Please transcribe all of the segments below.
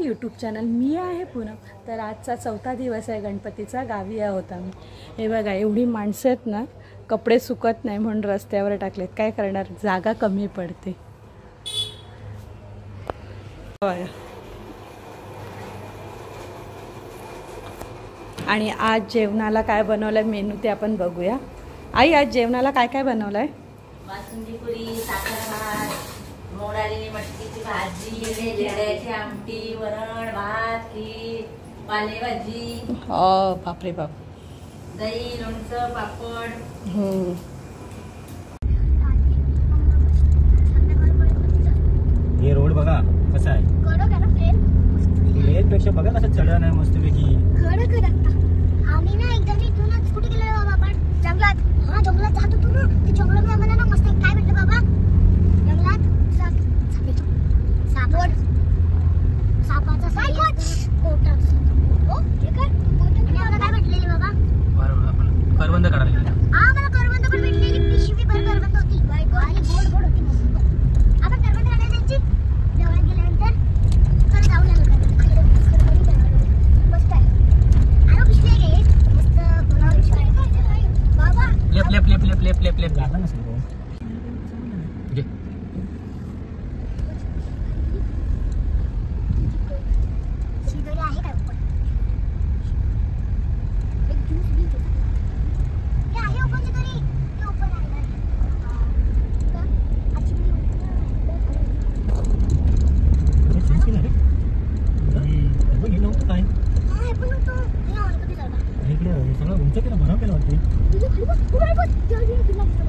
YouTube channel. मी आहे पूनम. तर आजचा 4था दिवस आहे गणपतीचा. गावी आहोत आम्ही. हे बघा एवढी माणसं आहेत ना, कपडे सुकत नाही म्हणून रस्त्यावर टाकलेत. काय करणार, जागा कमी पडते. आणि आज जेवणाला काय बनवलं मेनू ते आपण बघूया. आई आज जेवणाला काय काय बनवलंय? बासुंदी पुरी, साखर भात, मोड आलेली मटकीची भाजी, भेंड्याची आमटी, वरण भात, खीर, पालेभाजी. बापरे बाप. दही, लोणचं, पापड. हे रोड बघा कसा आहे. पेक्षा बघा कसं चढण आहे मस्तपैकी. आम्ही ना एकदा इथूनच कुठे गेलो बाबा आपण जंगलात. हा जंगलात जात होतो ना, ते जंगलात आम्हाला ना मस्त काय भेटलं बाबा जंगलात सापाचा कोटा. हो ठीक आहे. आणि आम्हाला काय भेटलेली बाबा? करवंद काढायला. हा मला करवंद पण भेटलेली. पिशवी भर करवंद होती आणि गोड गोड होती मस्त. आपण करवंद काढायला जायची. जवळ गेल्यानंतर खरं जाऊ लागलं मस्त आहे. आणि पिशवी घे मस्त बाबा. लेप जाता नसेल तो. घे. शिदोरी आहे काय ओपन? एक ज्यूस बी घे. हे आहे ओपन शिदोरी. हे ओपन आहे ना. आजची व्हिडिओ चेंज केलं रे. बघ हे नव्हतं काय. हा हे पण होतं. हे ऑन कधी झालं? इकडे सगळं उंच केलं, भराव केलं वाटते. तुझे खाली बस. पुढे बस. जल्दी दिला दिसतो.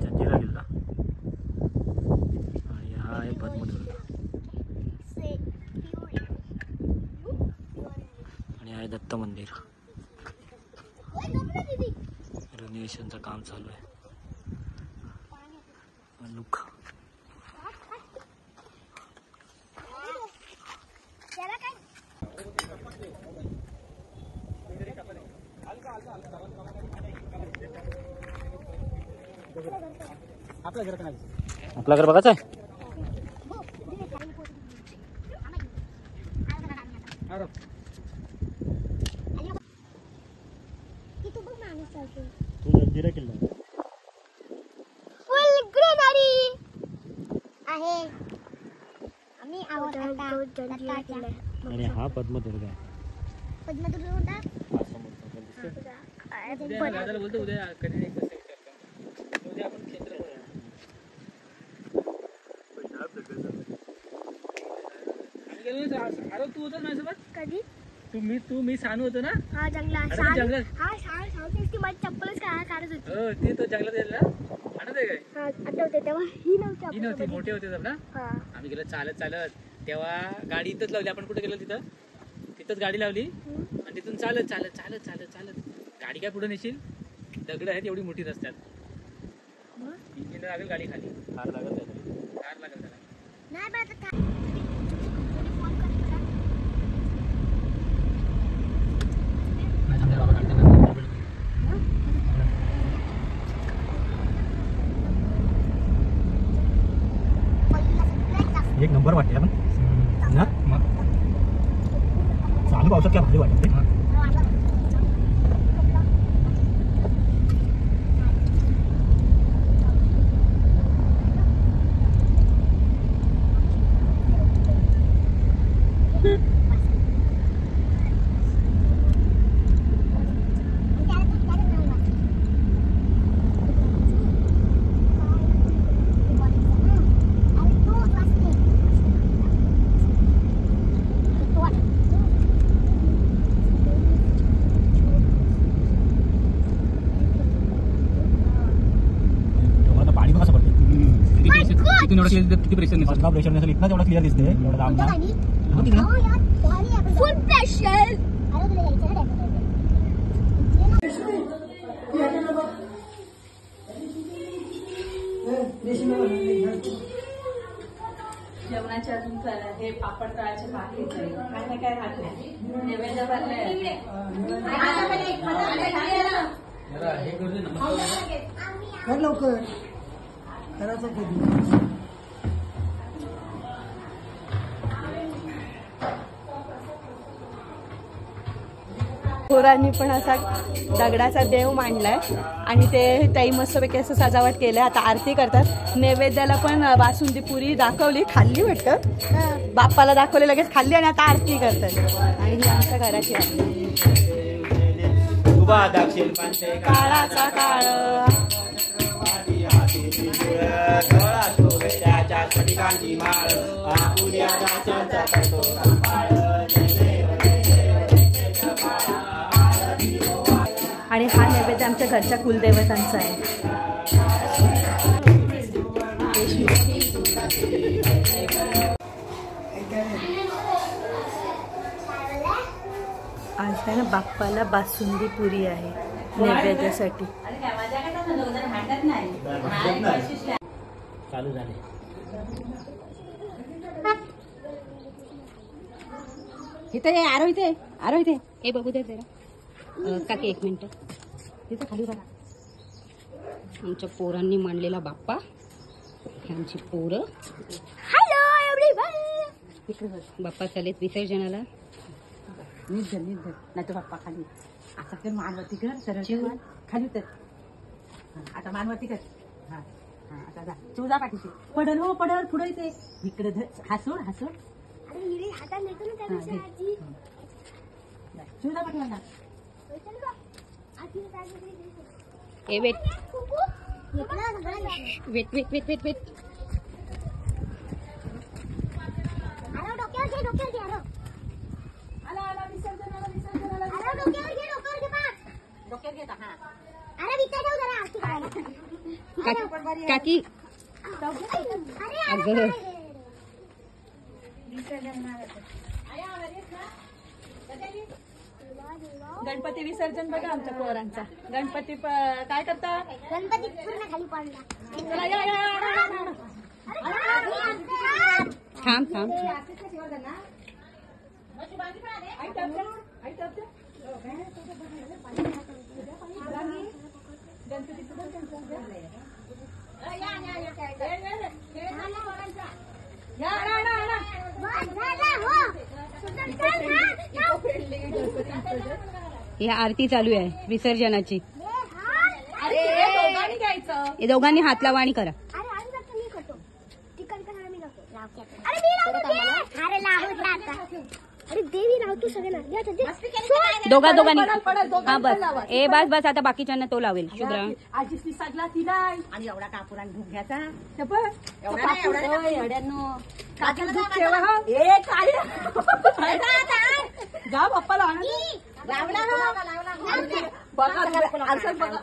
जंजिरा किल्ला आणि हा आहे पद्मदुर्ग आणि आहे दत्त मंदिर. रिनोव्हेशनचं काम चालू आहे. लुक आपलं घर बघायचं आहे. तू जंजिरा किल्ला फुल ग्रीनरी आहे. आम्ही आहोत आता आणि हा पद्मदुर्ग आहे. पद्मदुर्ग होता. बोलतो उद्या कधी उद्या आपण केंद्र तू होतो माझ्यासोबत कधी. तू मी सानू होतो ना. हा जंगलात. हा ती माझी चप्पलच काढत होती. हो ते तो जंगलात गेला. आठवत आहे काय? हा आठवते. तेव्हा ही नव्हती. मोठे होते ना. आम्ही गेलो चालत तेव्हा गाडी इथंच लावली. आपण कुठे गेलो तिथंच गाडी लावली आणि तिथून चालत गाडी काय पुढे नेशील. दगड आहेत एवढी मोठी रस्त्यात. इंजिन लागेल गाडी खाली. कार लागेल त्याला. नाही बाबा एक नंबर वाटते आपण ना. चालू पावसात काय भारी वाटते. किती प्रेशर नसेल. प्रेशर नसेल इतना तेवढा क्लिअर दिसते. फुल प्रेशर. जेवणाचे अजून हे पापड तळाचे बाकी काय ना काय राहते नैवेद्य भरले लवकर करायचं कधी पोरांनी पण असा दगडाचा देव मांडलाय आणि ते त्याही मस्तपैकी असं सजावट केलंय. आता आरती करतात. नैवेद्याला पण बासुंदी पुरी दाखवली, खाल्ली वाटतं, बाप्पाला दाखवली, लगेच खाल्ली आणि आता आरती करतात. आणि ही आमच्या घराची आरती. काळाचा काळ आणि हा नैवेद्य आमच्या घरच्या कुलदेवतांचा आहे. आज आहे ना बाप्पाला बासुंदी पुरी आहे नैवेद्यासाठी. चालू झाले. इथे आरो इथे हे बघू दे जरा काकी, एक मिनिट. तिथं खाली बघा. आमच्या पोरांनी मांडलेला बाप्पा, आमची पोरं. Hello everyone. बाप्पा चालेत विसर्जनाला. नाही तर बाप्पा खाली आता कर मानवती कर सरळ खाली तर आता मानवती कर. हा हा आता जा तुझा पाठीशी पडल हो पडल पुढे येते इकडे हसून हसून अरे हिरे हातात नेतो ना त्या दिवशी आजी. तुझा पाठीला ए wait wait wait wait wait wait. काकी अगं गणपती विसर्जन बघा आमच्या पोरांचा. गणपती काय करता? गणपती पूर्ण खाली पडला. थांब थांब. ही आरती चालू आहे विसर्जनाची. हे दोघांनी हात लावा आणि करा. अरे देवी लावतो सगळ्यांना. दोघांनी हा बस. ए बस बस आता बाकीच्यांना तो लावेल. शुभ्रा आजीसनी सगळा तिला आणि एवढा कापुरान भूक घ्यायचा काकीला दूध ठेवा. हा ए काय जा बाप्पाला आनंद बघा असं बघा.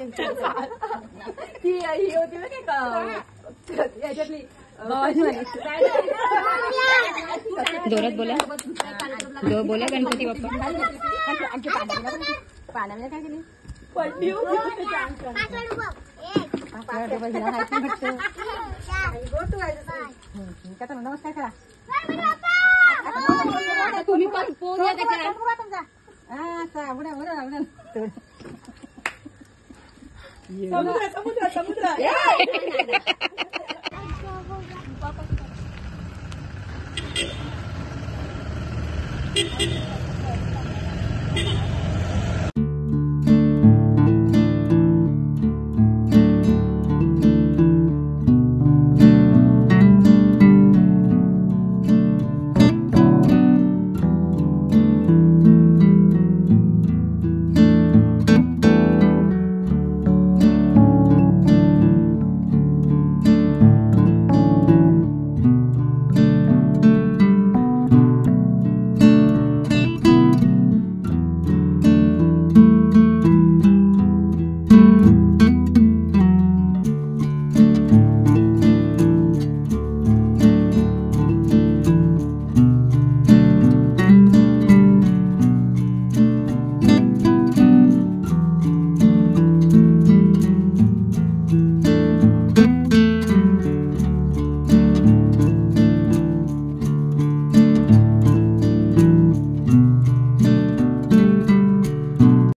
ती ही होती ना का याच्यातली जोरात बोला. बोला गणपती बाप्पा. पाण्यामध्ये काय केली पडली होती. नमस्कार करा. तुम्ही पण पोर समुद्र समुद्र समुद्र